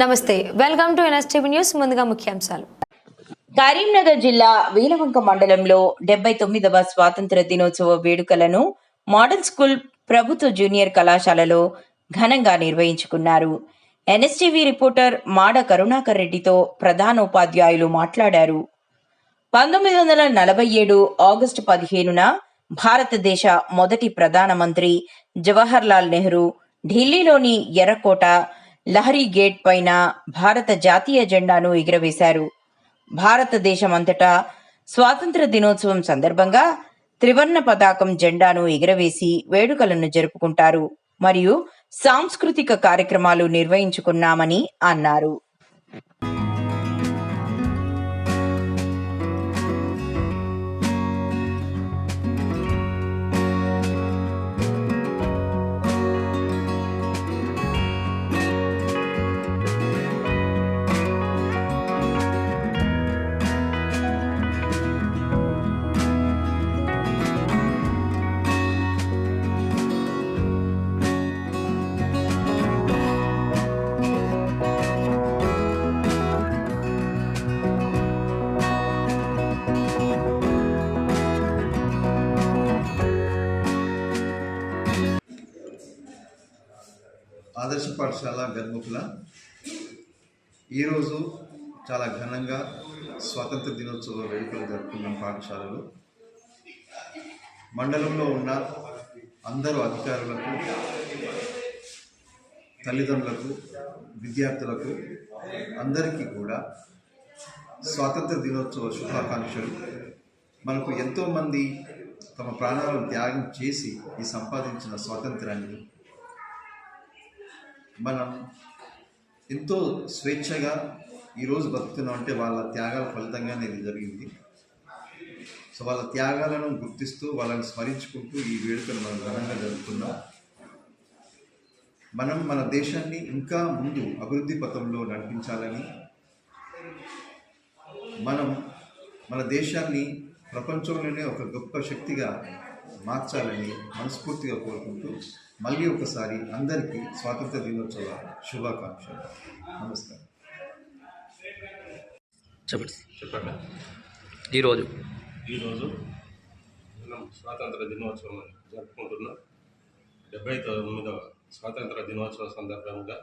నమస్తే, welcome to NSTV news. ముందుగా ముఖ్యాంశాలు. కరీంనగర్ జిల్లా వీలవంక మండలంలో 79వ స్వాతంత్ర దినోత్సవ వేడుకలను మోడల్ స్కూల్ ప్రభుత్వ జూనియర్ కళాశాలలో ఘనంగా నిర్వహించుకున్నారు. ఎన్ఎస్టీవీ రిపోర్టర్ మాడ కరుణాకర్ రెడ్డితో ప్రధానోపాధ్యాయులు మాట్లాడారు. 1947 ఆగస్టు 15న భారతదేశ మొదటి ప్రధానమంత్రి జవహర్లాల్ నెహ్రూ ఢిల్లీలోని ఎర్రకోట లహరీ గేట్ పైన భారత జాతీయ జెండాను ఎగురవేశారు. భారతదేశమంతటా స్వాతంత్ర దినోత్సవం సందర్భంగా త్రివర్ణ పతాకం జెండాను ఎగురవేసి వేడుకలను జరుపుకుంటారు మరియు సాంస్కృతిక కార్యక్రమాలు నిర్వహించుకున్నామని అన్నారు. ఆదర్శ పాఠశాల గర్ముకుల ఈరోజు చాలా ఘనంగా స్వాతంత్ర దినోత్సవ వేడుకలు జరుపుకున్న పాఠశాలలు మండలంలో ఉన్న అందరూ అధికారులకు, తల్లిదండ్రులకు, విద్యార్థులకు అందరికీ కూడా స్వాతంత్ర దినోత్సవ శుభాకాంక్షలు. మనకు ఎంతోమంది తమ ప్రాణాలను త్యాగం చేసి ఈ సంపాదించిన స్వాతంత్రాన్ని మనం ఎంతో స్వేచ్ఛగా ఈరోజు బతుకుతున్నాం అంటే వాళ్ళ త్యాగాల ఫలితంగానే ఇది జరిగింది. సో వాళ్ళ త్యాగాలను గుర్తిస్తూ వాళ్ళని స్మరించుకుంటూ ఈ వేడుకను మనం ఘనంగా జరుపుతున్నాం. మనం మన దేశాన్ని ఇంకా ముందు అభివృద్ధి పథంలో నడిపించాలని, మనం మన దేశాన్ని ప్రపంచంలోనే ఒక గొప్ప శక్తిగా మార్చాలని మనస్ఫూర్తిగా కోరుకుంటూ మళ్ళీ ఒకసారి అందరికీ స్వాతంత్ర దినోత్సవ శుభాకాంక్షలు. నమస్కారం. చెప్పండి. ఈరోజు మనం స్వాతంత్ర దినోత్సవం జరుపుకుంటున్నాం. 79వ స్వాతంత్ర దినోత్సవ సందర్భంగా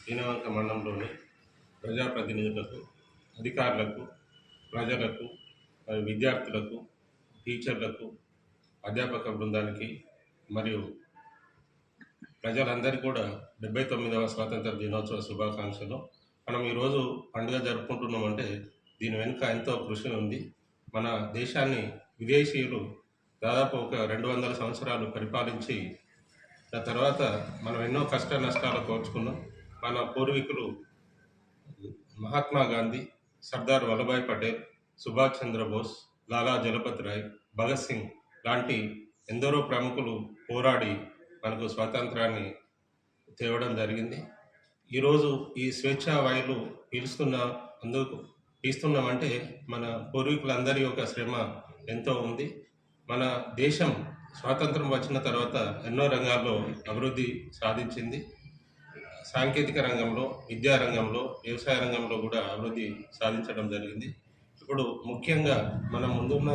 వీలవంక మండలంలోని ప్రజాప్రతినిధులకు, అధికారులకు, ప్రజలకు, విద్యార్థులకు, టీచర్లకు, అధ్యాపక బృందానికి మరియు ప్రజలందరికీ కూడా 79వ స్వాతంత్ర దినోత్సవ శుభాకాంక్షలు. మనం ఈరోజు పండుగ జరుపుకుంటున్నామంటే దీని వెనుక ఎంతో కృషి ఉంది. మన దేశాన్ని విదేశీయులు దాదాపు ఒక 200 సంవత్సరాలు పరిపాలించి ఆ తర్వాత మనం ఎన్నో కష్ట నష్టాలు కోర్చుకున్నాం. మన పూర్వీకులు మహాత్మా గాంధీ, సర్దార్ వల్లభాయ్ పటేల్, సుభాష్ చంద్రబోస్, లాలా లజపత్ రాయ్, భగత్ సింగ్ లాంటి ఎందరో ప్రముఖులు పోరాడి మనకు స్వాతంత్రాన్ని తేవడం జరిగింది. ఈరోజు ఈ స్వేచ్ఛా వాయువులు పీలుస్తున్నామంటే మన పూర్వీకులందరి యొక్క శ్రమ ఎంతో ఉంది. మన దేశం స్వాతంత్రం వచ్చిన తర్వాత ఎన్నో రంగాల్లో అభివృద్ధి సాధించింది. సాంకేతిక రంగంలో, విద్యా రంగంలో, వ్యవసాయ రంగంలో కూడా అభివృద్ధి సాధించడం జరిగింది. ఇప్పుడు ముఖ్యంగా మన ముందున్న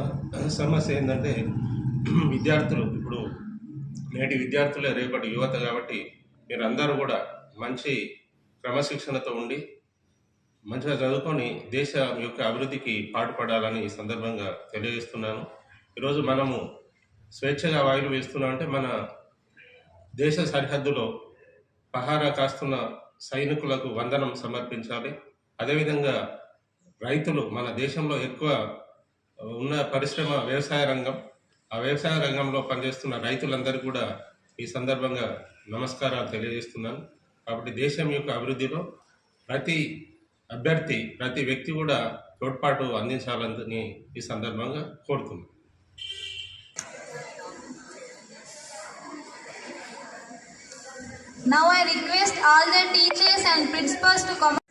సమస్య ఏంటంటే విద్యార్థులు. ఇప్పుడు నేటి విద్యార్థులే రేపటి యువత కాబట్టి మీరందరూ కూడా మంచి క్రమశిక్షణతో ఉండి మంచిగా చదువుకొని దేశం యొక్క అభివృద్ధికి పాటుపడాలని ఈ సందర్భంగా తెలియజేస్తున్నాను. ఈరోజు మనము స్వేచ్ఛగా వాయువులు వేస్తున్నామంటే మన దేశ సరిహద్దులో పహారా కాస్తున్న సైనికులకు వందనం సమర్పించాలి. అదేవిధంగా రైతులు, మన దేశంలో ఎక్కువ ఉన్న పరిశ్రమ వ్యవసాయ రంగం. ఆ వ్యవసాయ రంగంలో పనిచేస్తున్న రైతులందరూ కూడా ఈ సందర్భంగా నమస్కారాలు తెలియజేస్తున్నాను. కాబట్టి దేశం యొక్క అభివృద్ధిలో ప్రతి అభ్యర్థి, ప్రతి వ్యక్తి కూడా తోడ్పాటు అందించాలని ఈ సందర్భంగా కోరుతున్నాను. Now I request all the teachers and principals to come.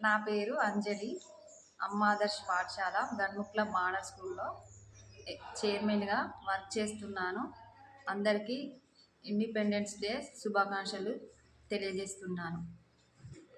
నా పేరు అంజలి. అమ్మాదర్శ్ పాఠశాల గన్ముక్ల మోడల్ స్కూల్లో చైర్మన్గా వర్క్ చేస్తున్నాను. అందరికీ ఇండిపెండెన్స్ డే శుభాకాంక్షలు తెలియజేస్తున్నాను.